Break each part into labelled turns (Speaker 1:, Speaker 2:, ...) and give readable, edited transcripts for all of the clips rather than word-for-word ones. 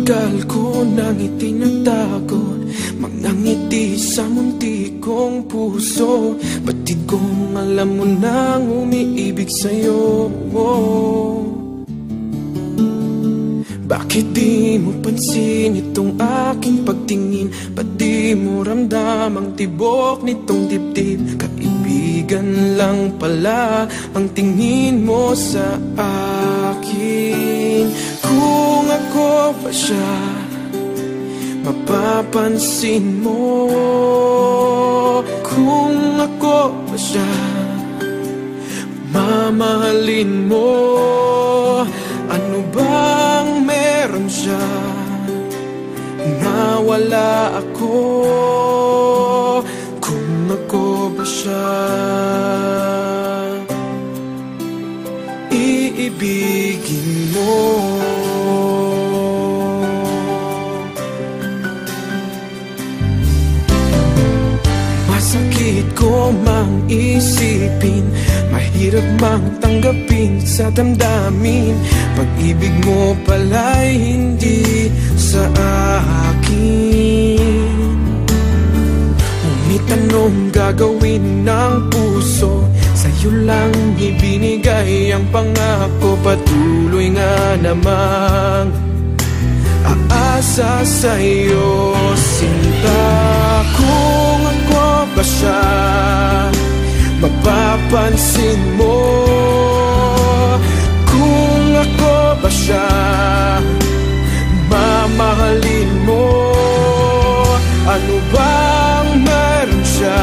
Speaker 1: Matagal ko nang itinatago mga ngiti sa munti kong puso. Batid kong alam mo nang umiibig sa'yo. Bakit di mo pansin itong aking pagtingin? Ba't di mo ramdam ang tibok nitong dibdib? Kaibigan lang pala ang tingin mo sa akin. Kung ako ba siya, mapapansin mo. Kung ako ba siya, mamahalin mo. Ano bang meron siya na wala ako? Kung ako ba siya, iibigin mo. Masakit ko mang isipin, mahirap mang tanggapin sa damdamin. Pag-ibig mo pala'y hindi sa akin. Ngunit anong gagawin ng puso? Sa'yo lang ibinigay ang pangako. Patuloy nga namang aasa sa'yo, sinta. Kung ako ba siya, mapapansin mo. Kung ako ba siya, mamahalin mo. Ano bang meron siya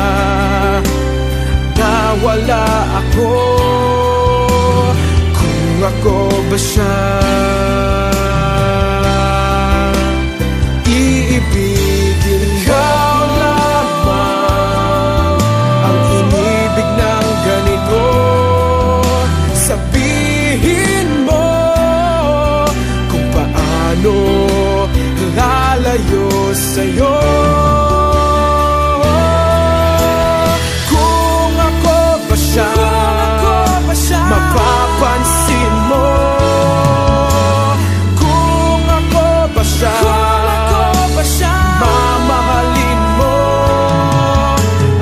Speaker 1: na wala ako? Kung ako ba siya, iibigin ikaw lamang ang inibig ng ganito. Sabihin mo kung paano lalayo sa'yo. Kung ako ba siya, mapapansin mo. Kung ako ba siya, mamahalin mo.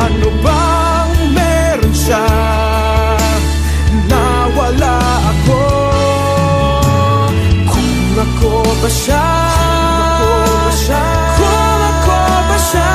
Speaker 1: Ano bang meron siya na wala ako? Kung ako ba siya, kung ako ba siya,